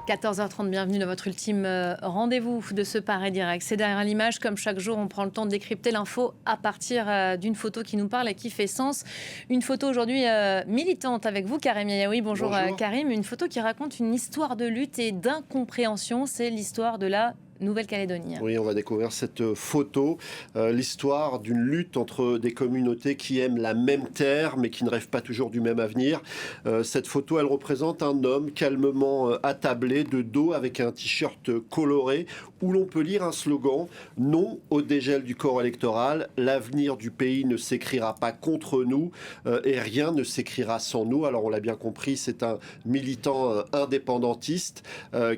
14h30, bienvenue dans votre ultime rendez-vous de ce Paris Direct. C'est derrière l'image, comme chaque jour, on prend le temps de décrypter l'info à partir d'une photo qui nous parle et qui fait sens. Une photo aujourd'hui militante avec vous, Karim Yaoui. Bonjour. Karim, une photo qui raconte une histoire de lutte et d'incompréhension. C'est l'histoire de la Nouvelle-Calédonie. Oui, on va découvrir cette photo, l'histoire d'une lutte entre des communautés qui aiment la même terre, mais qui ne rêvent pas toujours du même avenir. Cette photo, elle représente un homme calmement attablé, de dos, avec un t-shirt coloré, où l'on peut lire un slogan « Non au dégel du corps électoral, l'avenir du pays ne s'écrira pas contre nous et rien ne s'écrira sans nous ». Alors on l'a bien compris, c'est un militant indépendantiste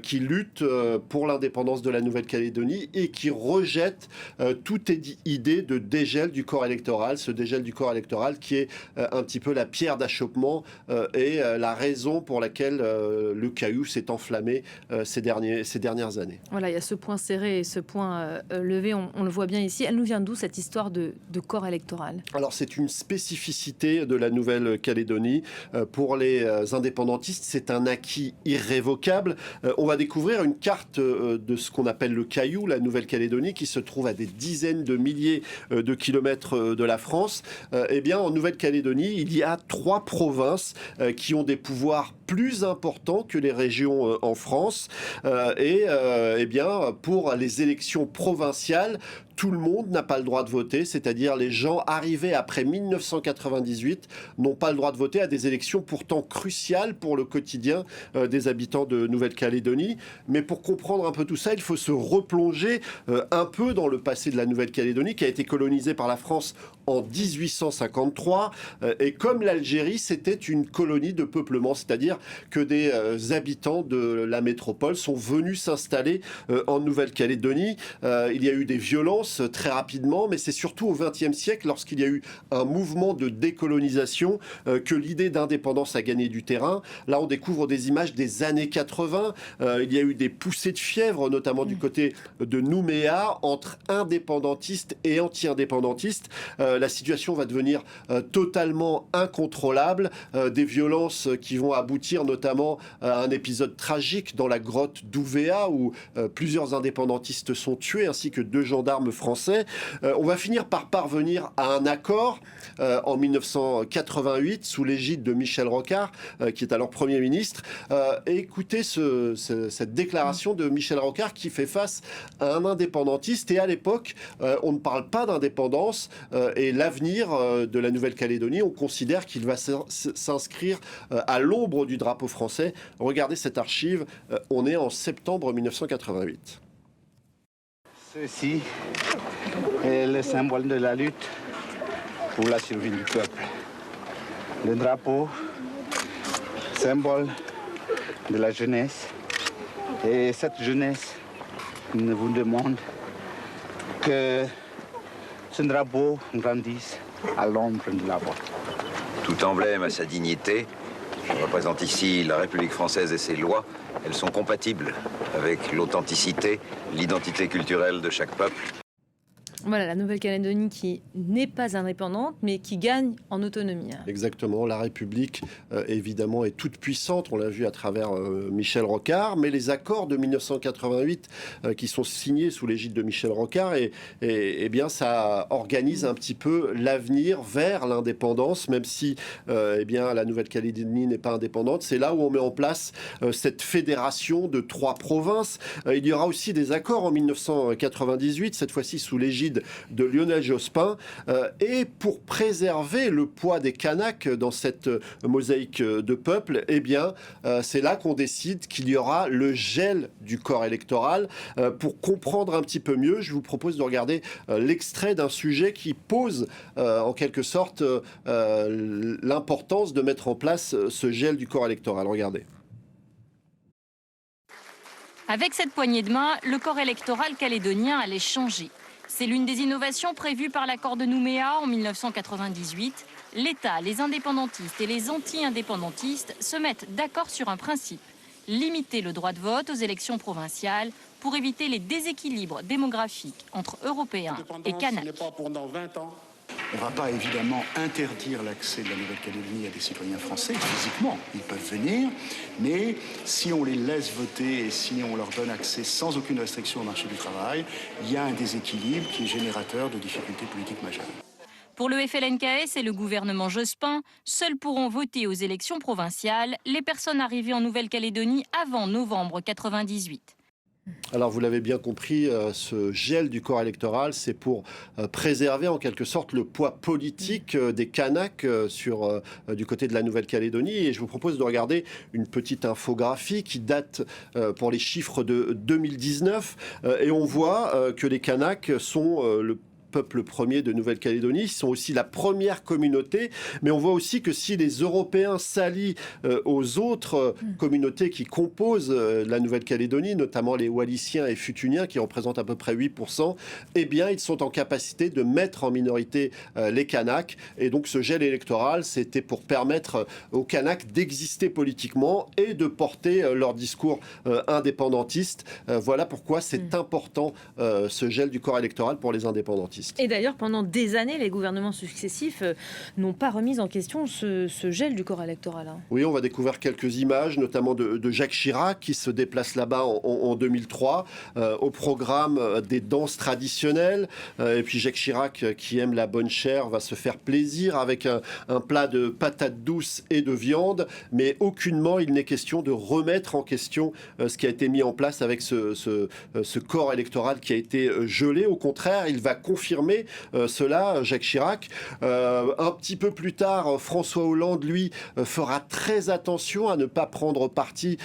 qui lutte pour l'indépendance de la Nouvelle-Calédonie et qui rejette toute idée de dégel du corps électoral, ce dégel du corps électoral qui est un petit peu la pierre d'achoppement et la raison pour laquelle le caillou s'est enflammé ces dernières années. Voilà, il y a ce point serré et ce point levé, on le voit bien ici. Elle nous vient d'où cette histoire de corps électoral? Alors c'est une spécificité de la Nouvelle-Calédonie. Pour les indépendantistes, c'est un acquis irrévocable. On va découvrir une carte de ce qu'on appelle le caillou, la Nouvelle-Calédonie, qui se trouve à des dizaines de milliers de kilomètres de la France. Eh bien, en Nouvelle-Calédonie, il y a 3 provinces qui ont des pouvoirs plus importants que les régions en France. Eh bien, pour les élections provinciales, tout le monde n'a pas le droit de voter, c'est-à-dire les gens arrivés après 1998 n'ont pas le droit de voter à des élections pourtant cruciales pour le quotidien des habitants de Nouvelle-Calédonie. Mais pour comprendre un peu tout ça, il faut se replonger un peu dans le passé de la Nouvelle-Calédonie, qui a été colonisée par la France en 1853. Et comme l'Algérie, c'était une colonie de peuplement, c'est-à-dire que des habitants de la métropole sont venus s'installer en Nouvelle-Calédonie. Il y a eu des violences très rapidement, mais c'est surtout au XXe siècle, lorsqu'il y a eu un mouvement de décolonisation, que l'idée d'indépendance a gagné du terrain. Là, on découvre des images des années 80. Il y a eu des poussées de fièvre, notamment du côté de Nouméa, entre indépendantistes et anti-indépendantistes. La situation va devenir totalement incontrôlable. Des violences qui vont aboutir notamment à un épisode tragique dans la grotte d'Ouvéa, où plusieurs indépendantistes sont tués, ainsi que 2 gendarmes français. On va finir par parvenir à un accord en 1988 sous l'égide de Michel Rocard, qui est alors Premier ministre. Écoutez cette déclaration de Michel Rocard qui fait face à un indépendantiste. Et à l'époque, on ne parle pas d'indépendance et l'avenir de la Nouvelle-Calédonie, on considère qu'il va s'inscrire à l'ombre du drapeau français. Regardez cette archive, on est en septembre 1988. Ceci est le symbole de la lutte pour la survie du peuple. Le drapeau, symbole de la jeunesse. Et cette jeunesse ne vous demande que ce drapeau grandisse à l'ombre de la voie. Tout emblème a sa dignité. Je représente ici la République française et ses lois. Elles sont compatibles avec l'authenticité, l'identité culturelle de chaque peuple. Voilà, la Nouvelle-Calédonie qui n'est pas indépendante, mais qui gagne en autonomie. Exactement, la République, évidemment, est toute puissante, on l'a vu à travers Michel Rocard, mais les accords de 1988 qui sont signés sous l'égide de Michel Rocard, et bien, ça organise un petit peu l'avenir vers l'indépendance, même si eh bien, la Nouvelle-Calédonie n'est pas indépendante. C'est là où on met en place cette fédération de 3 provinces. Il y aura aussi des accords en 1998, cette fois-ci sous l'égide de Lionel Jospin, et pour préserver le poids des Kanaks dans cette mosaïque de peuples, eh bien, c'est là qu'on décide qu'il y aura le gel du corps électoral. Pour comprendre un petit peu mieux, je vous propose de regarder l'extrait d'un sujet qui pose en quelque sorte l'importance de mettre en place ce gel du corps électoral. Regardez. Avec cette poignée de main, le corps électoral calédonien allait changer. C'est l'une des innovations prévues par l'accord de Nouméa en 1998. L'État, les indépendantistes et les anti-indépendantistes se mettent d'accord sur un principe. Limiter le droit de vote aux élections provinciales pour éviter les déséquilibres démographiques entre Européens et Kanaks. On ne va pas évidemment interdire l'accès de la Nouvelle-Calédonie à des citoyens français. Physiquement, ils peuvent venir, mais si on les laisse voter et si on leur donne accès sans aucune restriction au marché du travail, il y a un déséquilibre qui est générateur de difficultés politiques majeures. Pour le FLNKS et le gouvernement Jospin, seuls pourront voter aux élections provinciales les personnes arrivées en Nouvelle-Calédonie avant novembre 1998. Alors vous l'avez bien compris, ce gel du corps électoral, c'est pour préserver en quelque sorte le poids politique des Kanaks du côté de la Nouvelle-Calédonie. Et je vous propose de regarder une petite infographie qui date pour les chiffres de 2019. Et on voit que les Kanaks sont le peuple premier de Nouvelle-Calédonie, ils sont aussi la première communauté, mais on voit aussi que si les Européens s'allient aux autres communautés qui composent la Nouvelle-Calédonie, notamment les Wallisiens et Futuniens, qui représentent à peu près 8%, eh bien, ils sont en capacité de mettre en minorité les Kanaks. Et donc, ce gel électoral, c'était pour permettre aux Kanaks d'exister politiquement et de porter leur discours indépendantiste. Voilà pourquoi c'est important, ce gel du corps électoral pour les indépendantistes. Et d'ailleurs, pendant des années, les gouvernements successifs n'ont pas remis en question ce gel du corps électoral. Oui, on va découvrir quelques images, notamment de Jacques Chirac, qui se déplace là-bas en 2003, au programme des danses traditionnelles. Et puis Jacques Chirac, qui aime la bonne chair, va se faire plaisir avec un plat de patates douces et de viande, mais aucunement il n'est question de remettre en question ce qui a été mis en place avec ce corps électoral qui a été gelé. Au contraire, il va confirmer cela, Jacques Chirac. Un petit peu plus tard, François Hollande, lui, fera très attention à ne pas prendre parti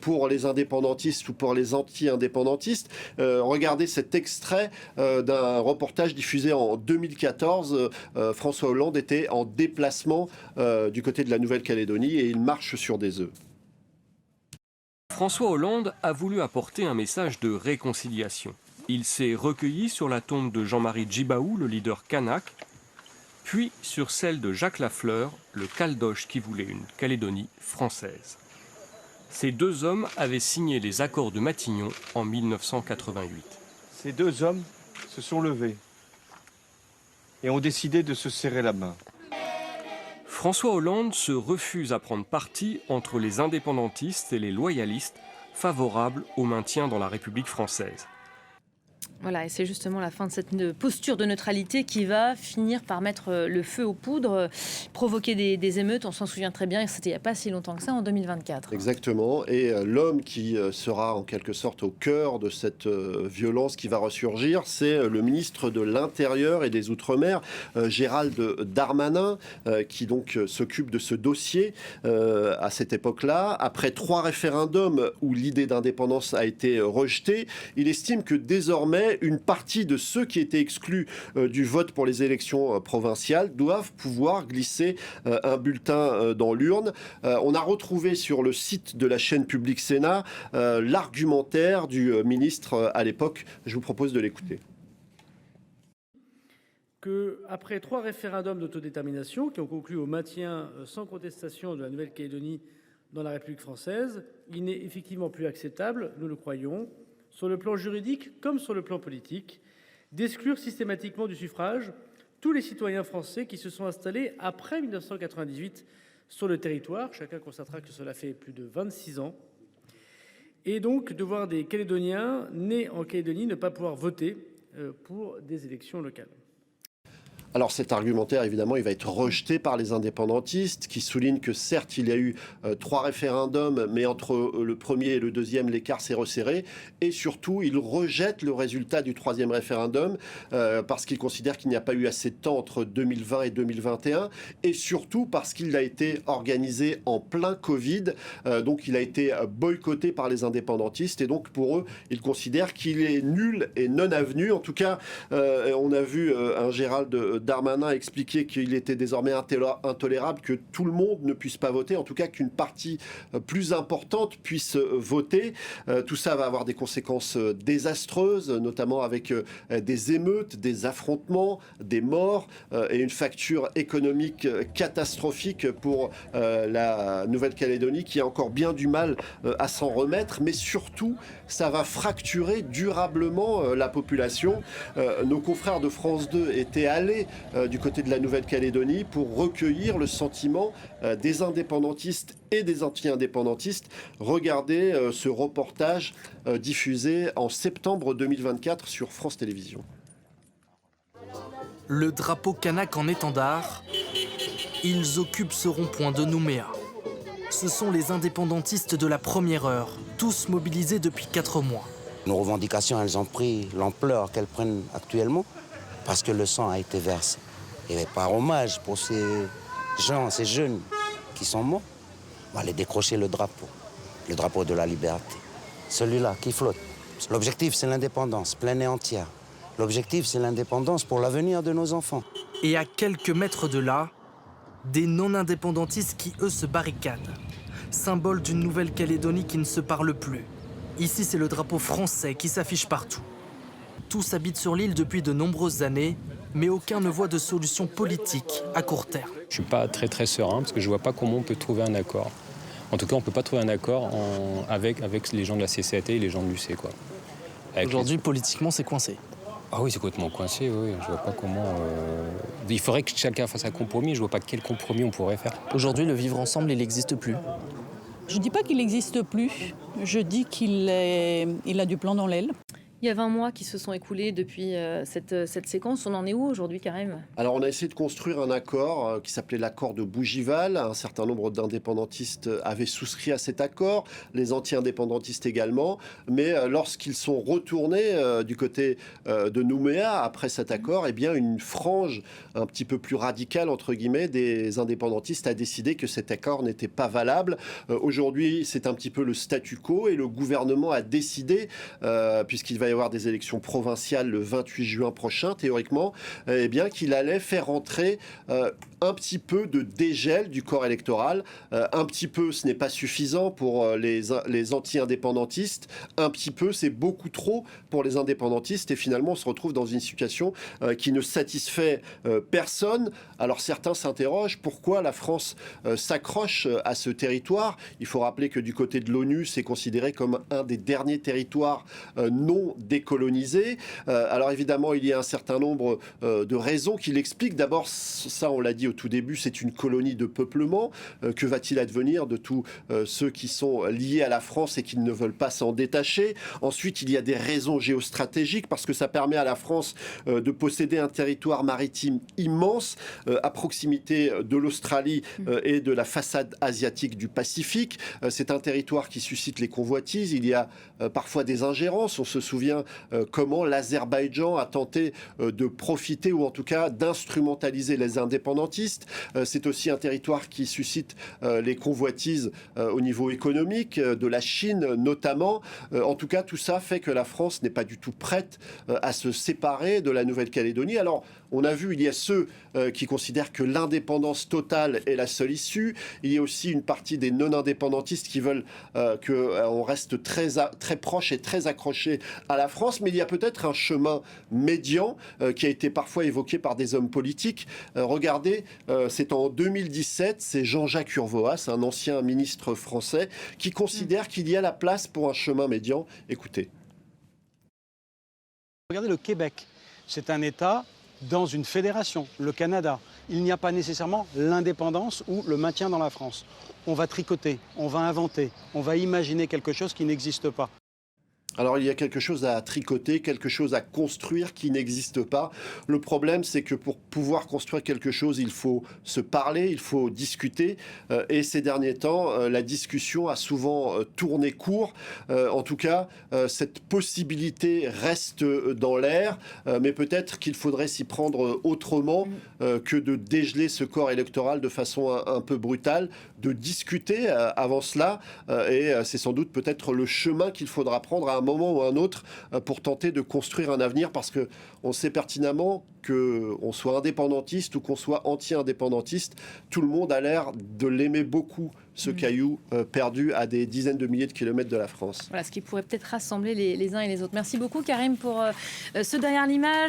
pour les indépendantistes ou pour les anti-indépendantistes. Regardez cet extrait d'un reportage diffusé en 2014. François Hollande était en déplacement du côté de la Nouvelle-Calédonie et il marche sur des œufs. François Hollande a voulu apporter un message de réconciliation. Il s'est recueilli sur la tombe de Jean-Marie Djibaou, le leader kanak, puis sur celle de Jacques Lafleur, le caldoche qui voulait une Calédonie française. Ces deux hommes avaient signé les accords de Matignon en 1988. Ces deux hommes se sont levés et ont décidé de se serrer la main. François Hollande se refuse à prendre parti entre les indépendantistes et les loyalistes favorables au maintien dans la République française. Voilà, et c'est justement la fin de cette posture de neutralité qui va finir par mettre le feu aux poudres, provoquer des émeutes. On s'en souvient très bien, c'était il n'y a pas si longtemps que ça, en 2024. Exactement, et l'homme qui sera en quelque sorte au cœur de cette violence qui va ressurgir, c'est le ministre de l'Intérieur et des Outre-mer, Gérald Darmanin, qui donc s'occupe de ce dossier à cette époque-là. Après 3 référendums où l'idée d'indépendance a été rejetée, il estime que désormais, une partie de ceux qui étaient exclus du vote pour les élections provinciales doivent pouvoir glisser un bulletin dans l'urne. On a retrouvé sur le site de la chaîne Public Sénat l'argumentaire du ministre à l'époque. Je vous propose de l'écouter. Après 3 référendums d'autodétermination qui ont conclu au maintien sans contestation de la Nouvelle-Calédonie dans la République française, il n'est effectivement plus acceptable, nous le croyons, sur le plan juridique comme sur le plan politique, d'exclure systématiquement du suffrage tous les citoyens français qui se sont installés après 1998 sur le territoire. Chacun constatera que cela fait plus de 26 ans. Et donc de voir des Calédoniens nés en Calédonie ne pas pouvoir voter pour des élections locales. Alors cet argumentaire, évidemment, il va être rejeté par les indépendantistes qui soulignent que certes, il y a eu 3 référendums, mais entre le premier et le deuxième, l'écart s'est resserré. Et surtout, ils rejettent le résultat du 3e référendum parce qu'ils considèrent qu'il n'y a pas eu assez de temps entre 2020 et 2021. Et surtout parce qu'il a été organisé en plein Covid. Donc il a été boycotté par les indépendantistes. Et donc pour eux, ils considèrent qu'il est nul et non avenu. En tout cas, on a vu un Gérald Darmanin expliquait qu'il était désormais intolérable que tout le monde ne puisse pas voter, en tout cas qu'une partie plus importante puisse voter. Tout ça va avoir des conséquences désastreuses, notamment avec des émeutes, des affrontements, des morts et une facture économique catastrophique pour la Nouvelle-Calédonie qui a encore bien du mal à s'en remettre. Mais surtout, ça va fracturer durablement la population. Nos confrères de France 2 étaient allés du côté de la Nouvelle-Calédonie pour recueillir le sentiment des indépendantistes et des anti-indépendantistes. Regardez ce reportage diffusé en septembre 2024 sur France Télévisions. Le drapeau kanak en étendard, ils occupent ce rond-point de Nouméa. Ce sont les indépendantistes de la première heure, tous mobilisés depuis 4 mois. Nos revendications, elles ont pris l'ampleur qu'elles prennent actuellement parce que le sang a été versé. Et par hommage pour ces gens, ces jeunes qui sont morts, on va aller décrocher le drapeau de la liberté. Celui-là qui flotte. L'objectif, c'est l'indépendance, pleine et entière. L'objectif, c'est l'indépendance pour l'avenir de nos enfants. Et à quelques mètres de là, des non-indépendantistes qui, eux, se barricadent. Symbole d'une Nouvelle-Calédonie qui ne se parle plus. Ici, c'est le drapeau français qui s'affiche partout. Tous habitent sur l'île depuis de nombreuses années, mais aucun ne voit de solution politique à court terme. Je ne suis pas très serein parce que je ne vois pas comment on peut trouver un accord. En tout cas, on ne peut pas trouver un accord avec les gens de la CCAT et les gens de l'UC. Aujourd'hui, politiquement, c'est coincé. Ah oui, c'est complètement coincé, oui. Je vois pas comment... Il faudrait que chacun fasse un compromis, je vois pas quel compromis on pourrait faire. Aujourd'hui, le vivre ensemble, il n'existe plus. Je ne dis pas qu'il n'existe plus, je dis qu'il a du plomb dans l'aile. Il y a 20 mois qui se sont écoulés depuis cette séquence. On en est où aujourd'hui, Karim ? Alors, on a essayé de construire un accord qui s'appelait l'accord de Bougival. Un certain nombre d'indépendantistes avaient souscrit à cet accord, les anti-indépendantistes également. Mais lorsqu'ils sont retournés du côté de Nouméa, après cet accord, eh bien, une frange un petit peu plus radicale, entre guillemets, des indépendantistes a décidé que cet accord n'était pas valable. Aujourd'hui, c'est un petit peu le statu quo et le gouvernement a décidé, puisqu'il va y avoir des élections provinciales le 28 juin prochain, théoriquement, eh bien, qu'il allait faire rentrer un petit peu de dégel du corps électoral. Un petit peu, ce n'est pas suffisant pour les anti-indépendantistes. Un petit peu, c'est beaucoup trop pour les indépendantistes. Et finalement, on se retrouve dans une situation qui ne satisfait personne. Alors certains s'interrogent pourquoi la France s'accroche à ce territoire. Il faut rappeler que du côté de l'ONU, c'est considéré comme un des derniers territoires non décolonisés. Alors évidemment, il y a un certain nombre de raisons qui l'expliquent. D'abord, ça on l'a dit au tout début, c'est une colonie de peuplement. Que va-t-il advenir de tous ceux qui sont liés à la France et qui ne veulent pas s'en détacher? Ensuite, il y a des raisons géostratégiques parce que ça permet à la France de posséder un territoire maritime immense à proximité de l'Australie et de la façade asiatique du Pacifique. C'est un territoire qui suscite les convoitises. Il y a parfois des ingérences. On se souvient comment l'Azerbaïdjan a tenté de profiter ou en tout cas d'instrumentaliser les indépendantistes. C'est aussi un territoire qui suscite les convoitises au niveau économique, de la Chine notamment. En tout cas, tout ça fait que la France n'est pas du tout prête à se séparer de la Nouvelle-Calédonie. Alors, on a vu, il y a ceux qui considèrent que l'indépendance totale est la seule issue. Il y a aussi une partie des non-indépendantistes qui veulent qu'on reste très proche et très accroché à la France. Mais il y a peut-être un chemin médian qui a été parfois évoqué par des hommes politiques. Regardez, c'est en 2017, c'est Jean-Jacques Urvoas, un ancien ministre français, qui considère qu'il y a la place pour un chemin médian. Écoutez. Regardez le Québec. C'est un État dans une fédération, le Canada. Il n'y a pas nécessairement l'indépendance ou le maintien dans la France. On va tricoter, on va inventer, on va imaginer quelque chose qui n'existe pas. Alors il y a quelque chose à tricoter, quelque chose à construire qui n'existe pas. Le problème, c'est que pour pouvoir construire quelque chose, il faut se parler, il faut discuter. Et ces derniers temps, la discussion a souvent tourné court. En tout cas, cette possibilité reste dans l'air. Mais peut-être qu'il faudrait s'y prendre autrement que de dégeler ce corps électoral de façon un peu brutale, de discuter avant cela. Et c'est sans doute peut-être le chemin qu'il faudra prendre à un moment ou à un autre pour tenter de construire un avenir, parce que on sait pertinemment qu'on soit indépendantiste ou qu'on soit anti-indépendantiste, tout le monde a l'air de l'aimer beaucoup, ce caillou perdu à des dizaines de milliers de kilomètres de la France. Voilà, ce qui pourrait peut-être rassembler les uns et les autres. Merci beaucoup Karim pour ce Derrière l'image.